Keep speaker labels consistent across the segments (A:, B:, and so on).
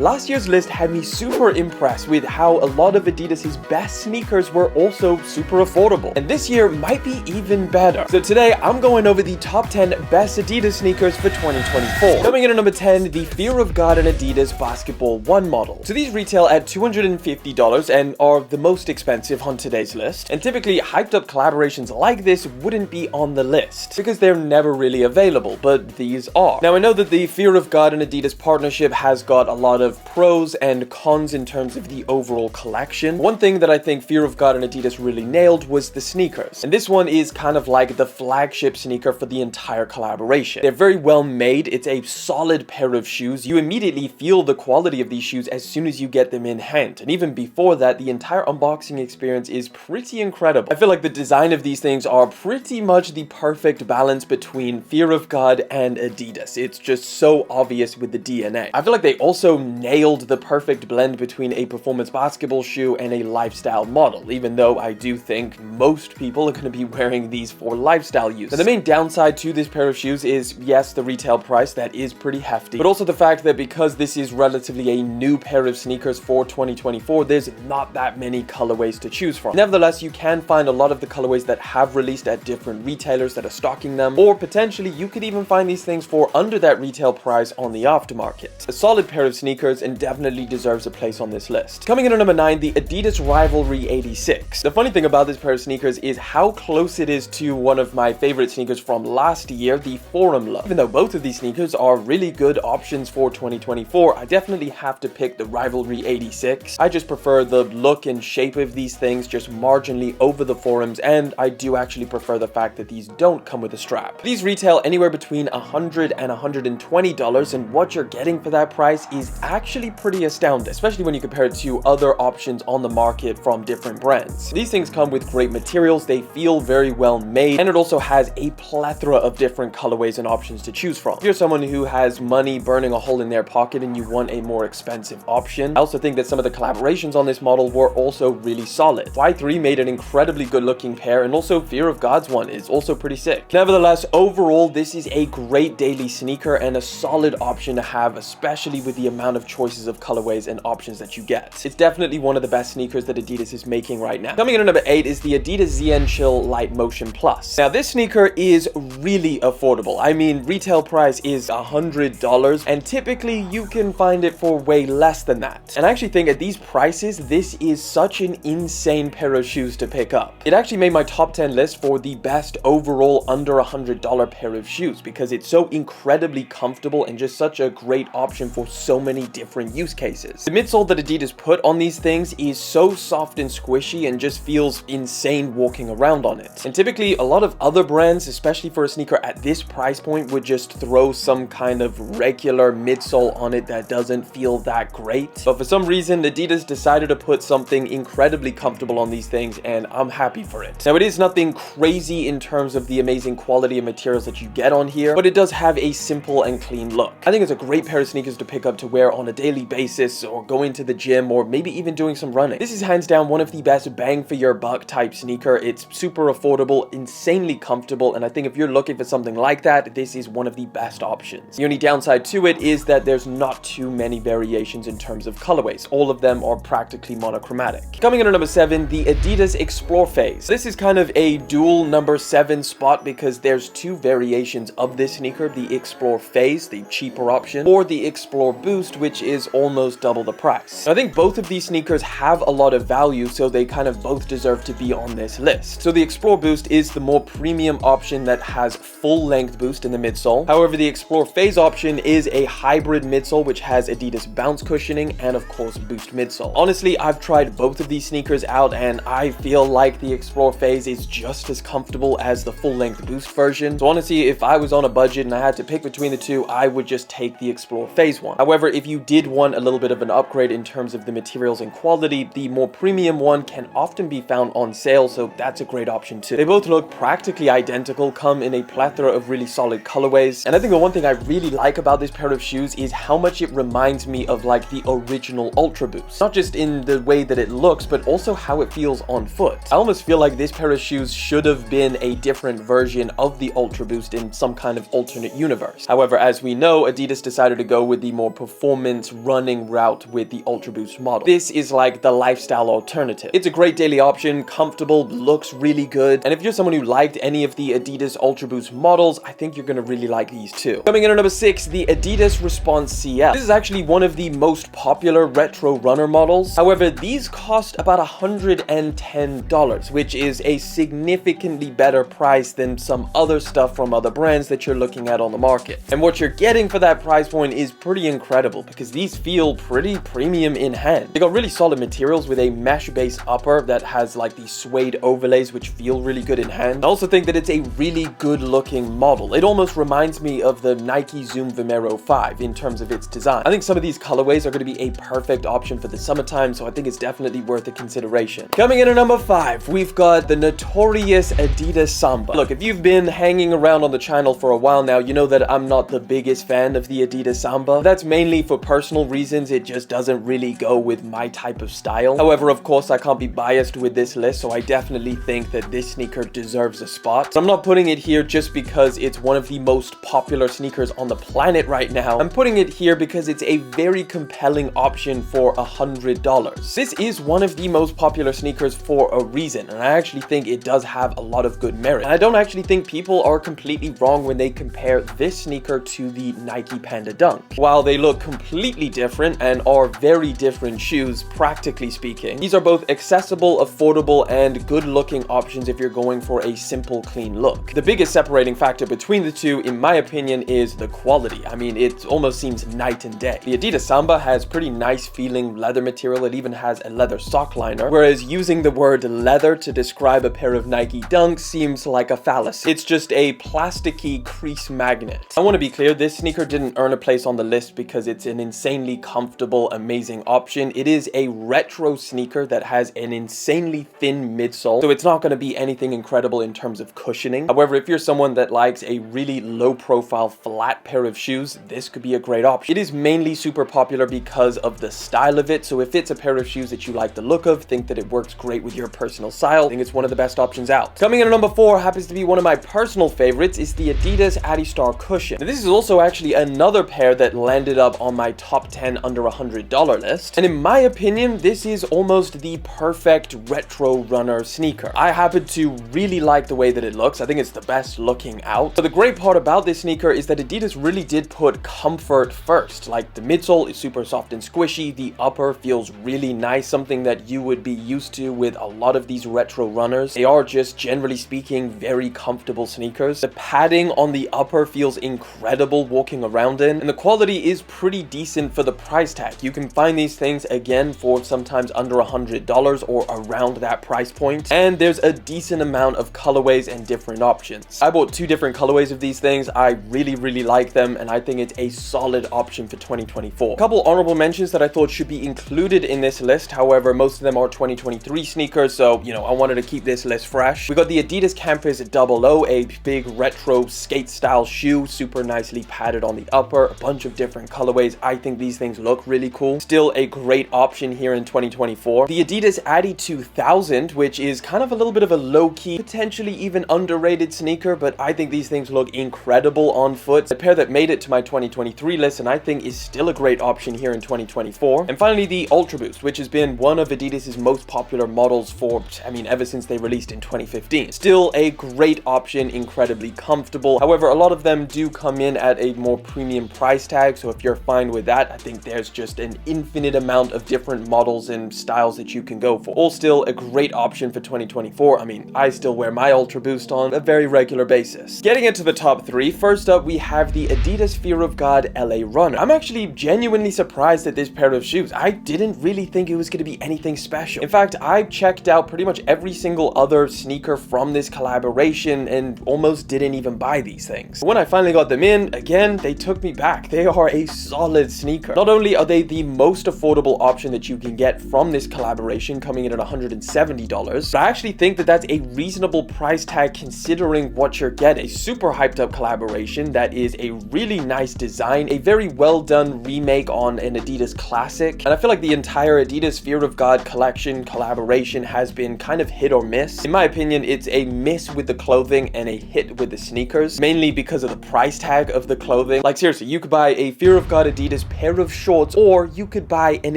A: Last year's list had me super impressed with how a lot of Adidas's best sneakers were also super affordable, and this year might be even better. So today I'm going over the top 10 best Adidas sneakers for 2024. Coming in at number 10, the Fear of God and Adidas Basketball One Model. So these retail at $250 and are the most expensive on today's list, and typically hyped up collaborations like this wouldn't be on the list because they're never really available, but these are. Now I know that the Fear of God and Adidas partnership has got a lot of pros and cons in terms of the overall collection. One thing that I think Fear of God and Adidas really nailed was the sneakers, and this one is kind of like the flagship sneaker for the entire collaboration. They're very well made. It's a solid pair of shoes. You immediately feel the quality of these shoes as soon as you get them in hand, and even before that, the entire unboxing experience is pretty incredible. I feel like the design of these things are pretty much the perfect balance between Fear of God and Adidas. It's just so obvious with the DNA. I feel like they also nailed the perfect blend between a performance basketball shoe and a lifestyle model, even though I do think most people are going to be wearing these for lifestyle use. Now, the main downside to this pair of shoes is, yes, the retail price, that is pretty hefty, but also the fact that because this is relatively a new pair of sneakers for 2024, there's not that many colorways to choose from. Nevertheless, you can find a lot of the colorways that have released at different retailers that are stocking them, or potentially you could even find these things for under that retail price on the aftermarket. A solid pair of sneakers and definitely deserves a place on this list. Coming in at number 9, the Adidas Rivalry 86. The funny thing about this pair of sneakers is how close it is to one of my favorite sneakers from last year, the Forum Low. Even though both of these sneakers are really good options for 2024, I definitely have to pick the Rivalry 86. I just prefer the look and shape of these things just marginally over the Forums, and I do actually prefer the fact that these don't come with a strap. These retail anywhere between $100 and $120, and what you're getting for that price is actually pretty astounding, especially when you compare it to other options on the market from different brands. These things come with great materials, they feel very well made, and it also has a plethora of different colorways and options to choose from. If you're someone who has money burning a hole in their pocket and you want a more expensive option, I also think that some of the collaborations on this model were also really solid. Y3 made an incredibly good looking pair, and also Fear of God's one is also pretty sick. Nevertheless, overall, this is a great daily sneaker and a solid option to have, especially with the amount of choices of colorways and options that you get. It's definitely one of the best sneakers that Adidas is making right now. Coming in at number 8 is the Adidas ZN Chill Light Motion Plus. Now, this sneaker is really affordable. I mean, retail price is $100, and typically you can find it for way less than that. And I actually think at these prices, this is such an insane pair of shoes to pick up. It actually made my top 10 list for the best overall under $100 pair of shoes because it's so incredibly comfortable and just such a great option for so many different use cases. The midsole that Adidas put on these things is so soft and squishy and just feels insane walking around on it. And typically a lot of other brands, especially for a sneaker at this price point, would just throw some kind of regular midsole on it that doesn't feel that great. But for some reason, Adidas decided to put something incredibly comfortable on these things, and I'm happy for it. Now, it is nothing crazy in terms of the amazing quality of materials that you get on here, but it does have a simple and clean look. I think it's a great pair of sneakers to pick up to wear on a daily basis, or going to the gym, or maybe even doing some running. This is hands down one of the best bang for your buck type sneaker. It's super affordable, insanely comfortable, and I think if you're looking for something like that, this is one of the best options. The only downside to it is that there's not too many variations in terms of colorways. All of them are practically monochromatic. Coming in at number 7, the Adidas Xplrphase. This is kind of a dual number 7 spot because there's two variations of this sneaker, the Xplrphase, the cheaper option, or the Xplr Boost, which is almost double the price. I think both of these sneakers have a lot of value, so they kind of both deserve to be on this list. So the Xplr Boost is the more premium option that has full length boost in the midsole. However, the Xplrphase option is a hybrid midsole which has Adidas bounce cushioning and of course boost midsole. Honestly, I've tried both of these sneakers out and I feel like the Xplrphase is just as comfortable as the full length boost version. So honestly, if I was on a budget and I had to pick between the two, I would just take the Xplrphase one. However, if you did want a little bit of an upgrade in terms of the materials and quality, the more premium one can often be found on sale, so that's a great option too. They both look practically identical, come in a plethora of really solid colorways, and I think the one thing I really like about this pair of shoes is how much it reminds me of like the original Ultra Boost. Not just in the way that it looks, but also how it feels on foot. I almost feel like this pair of shoes should have been a different version of the Ultra Boost in some kind of alternate universe. However, as we know, Adidas decided to go with the more performance performance running route with the Ultra Boost model. This is like the lifestyle alternative. It's a great daily option, comfortable, looks really good, and if you're someone who liked any of the Adidas Ultra Boost models, I think you're gonna really like these too. Coming in at number 6, the Adidas Response CL. This is actually one of the most popular retro runner models. However, these cost about $110, which is a significantly better price than some other stuff from other brands that you're looking at on the market. And what you're getting for that price point is pretty incredible because these feel pretty premium in hand. They got really solid materials with a mesh-based upper that has like these suede overlays which feel really good in hand. I also think that it's a really good looking model. It almost reminds me of the Nike Zoom Vomero 5 in terms of its design. I think some of these colorways are going to be a perfect option for the summertime, so I think it's definitely worth a consideration. Coming in at number 5, we've got the notorious Adidas Samba. Look, if you've been hanging around on the channel for a while now, you know that I'm not the biggest fan of the Adidas Samba. That's mainly for personal reasons. It just doesn't really go with my type of style. However, of course, I can't be biased with this list, so I definitely think that this sneaker deserves a spot. So I'm not putting it here just because it's one of the most popular sneakers on the planet right now. I'm putting it here because it's a very compelling option for $100. This is one of the most popular sneakers for a reason, and I actually think it does have a lot of good merit. And I don't actually think people are completely wrong when they compare this sneaker to the Nike Panda Dunk. While they look completely different and are very different shoes, practically speaking, these are both accessible, affordable, and good-looking options if you're going for a simple, clean look. The biggest separating factor between the two, in my opinion, is the quality. I mean, it almost seems night and day. The Adidas Samba has pretty nice feeling leather material. It even has a leather sock liner, whereas using the word leather to describe a pair of Nike Dunks seems like a fallacy. It's just a plasticky crease magnet. I want to be clear, this sneaker didn't earn a place on the list because it's an insanely comfortable, amazing option. It is a retro sneaker that has an insanely thin midsole, so it's not going to be anything incredible in terms of cushioning. However, if you're someone that likes a really low profile flat pair of shoes, this could be a great option. It is mainly super popular because of the style of it, so if it's a pair of shoes that you like the look of, think that it works great with your personal style, I think it's one of the best options out. Coming in at number 4 happens to be one of my personal favorites, is the Adidas Adistar Cushion. Now, this is also actually another pair that landed up on my top 10 under $100 list, and in my opinion, this is almost the perfect retro runner sneaker. I happen to really like the way that it looks. I think it's the best looking out. But the great part about this sneaker is that Adidas really did put comfort first. Like, the midsole is super soft and squishy, the upper feels really nice, something that you would be used to with a lot of these retro runners. They are just, generally speaking, very comfortable sneakers. The padding on the upper feels incredible walking around in, and the quality is pretty decent for the price tag. You can find these things again for sometimes under $100 or around that price point, and there's a decent amount of colorways and different options. I bought 2 different colorways of these things. I really like them, and I think it's a solid option for 2024. A couple honorable mentions that I thought should be included in this list, however, most of them are 2023 sneakers, so, you know, I wanted to keep this list fresh. We got the Adidas Campus 00, a big retro skate style shoe, super nicely padded on the upper, a bunch of different colorways. I think these things look really cool. Still a great option here in 2024. The Adidas Adi 2000, which is kind of a little bit of a low-key, potentially even underrated sneaker, but I think these things look incredible on foot. A pair that made it to my 2023 list, and I think is still a great option here in 2024. And finally, the Ultra Boost, which has been one of Adidas's most popular models for, I mean, ever since they released in 2015. Still a great option, incredibly comfortable. However, a lot of them do come in at a more premium price tag, so if you're fine with that, I think there's just an infinite amount of different models and styles that you can go for. All still a great option for 2024. I mean, I still wear my Ultra Boost on a very regular basis. Getting into the top 3, first up we have the Adidas Fear of God LA Runner. I'm actually genuinely surprised at this pair of shoes. I didn't really think it was going to be anything special. In fact, I checked out pretty much every single other sneaker from this collaboration and almost didn't even buy these things. But when I finally got them in, again, they took me back. They are a solid sneaker. Not only are they the most affordable option that you can get from this collaboration, coming in at $170, but I actually think that that's a reasonable price tag considering what you're getting. A super hyped up collaboration that is a really nice design, a very well done remake on an Adidas classic, and I feel like the entire Adidas Fear of God collection collaboration has been kind of hit or miss. In my opinion, it's a miss with the clothing and a hit with the sneakers, mainly because of the price tag of the clothing. Like, seriously, you could buy a Fear of God Adidas Adidas pair of shorts, or you could buy an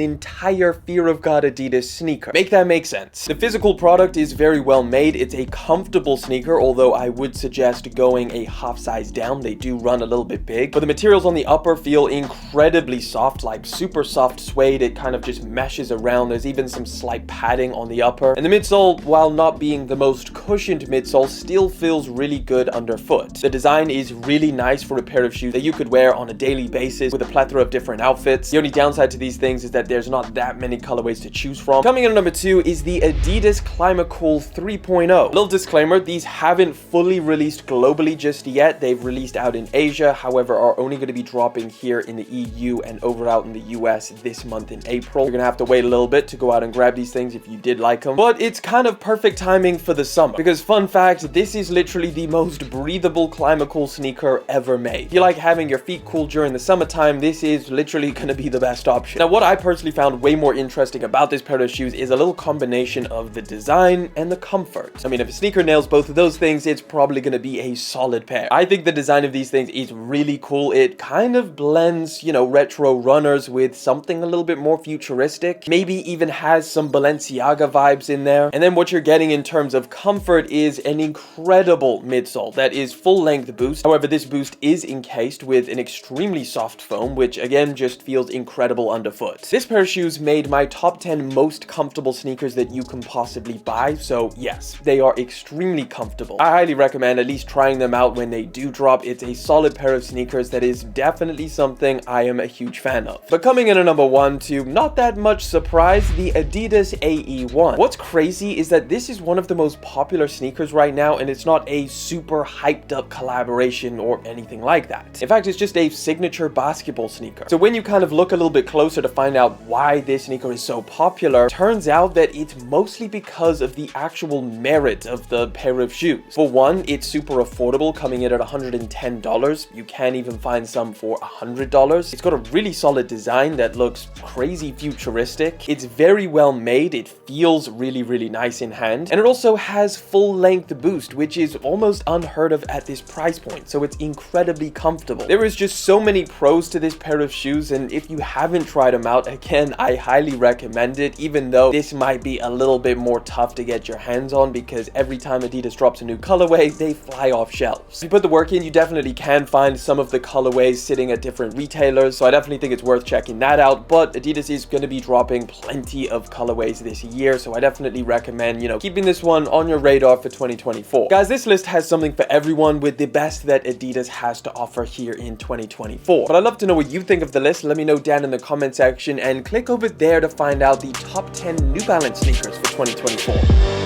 A: entire Fear of God Adidas sneaker. Make that make sense. The physical product is very well made. It's a comfortable sneaker, although I would suggest going a half size down. They do run a little bit big, but the materials on the upper feel incredibly soft, like super soft suede. It kind of just meshes around. There's even some slight padding on the upper, and the midsole, while not being the most cushioned midsole, still feels really good underfoot. The design is really nice for a pair of shoes that you could wear on a daily basis with a plethora of different outfits. The only downside to these things is that there's not that many colorways to choose from. Coming in at number 2 is the Adidas Climacool 3.0. Little disclaimer, these haven't fully released globally just yet. They've released out in Asia, however are only going to be dropping here in the EU and over out in the US this month in April. You're gonna have to wait a little bit to go out and grab these things if you did like them, but it's kind of perfect timing for the summer, because fun fact, this is literally the most breathable Climacool sneaker ever made. If you like having your feet cool during the summertime, this is literally gonna be the best option. Now, what I personally found way more interesting about this pair of shoes is a little combination of the design and the comfort. I mean, if a sneaker nails both of those things, it's probably gonna be a solid pair. I think the design of these things is really cool. It kind of blends, you know, retro runners with something a little bit more futuristic, maybe even has some Balenciaga vibes in there. And then what you're getting in terms of comfort is an incredible midsole that is full length boost. However, this boost is encased with an extremely soft foam, which again just feels incredible underfoot. This pair of shoes made my top 10 most comfortable sneakers that you can possibly buy, so yes, they are extremely comfortable. I highly recommend at least trying them out when they do drop. It's a solid pair of sneakers that is definitely something I am a huge fan of. But coming in at number 1, to not that much surprise, the Adidas AE1. What's crazy is that this is one of the most popular sneakers right now, and it's not a super hyped up collaboration or anything like that. In fact, it's just a signature basketball sneaker. So when you kind of look a little bit closer to find out why this sneaker is so popular, turns out that it's mostly because of the actual merit of the pair of shoes. For one, it's super affordable, coming in at $110. You can even find some for $100. It's got a really solid design that looks crazy futuristic. It's very well made. It feels really, really nice in hand. And it also has full length boost, which is almost unheard of at this price point. So it's incredibly comfortable. There is just so many pros to this pair of shoes. And if you haven't tried them out, again, I highly recommend it, even though this might be a little bit more tough to get your hands on because every time Adidas drops a new colorway, they fly off shelves. If you put the work in, you definitely can find some of the colorways sitting at different retailers. So I definitely think it's worth checking that out. But Adidas is going to be dropping plenty of colorways this year. So I definitely recommend, you know, keeping this one on your radar for 2024. Guys, this list has something for everyone with the best that Adidas has to offer here in 2024. But I'd love to know what you think of the list. Let me know down in the comment section and click over there to find out the top 10 New Balance sneakers for 2024.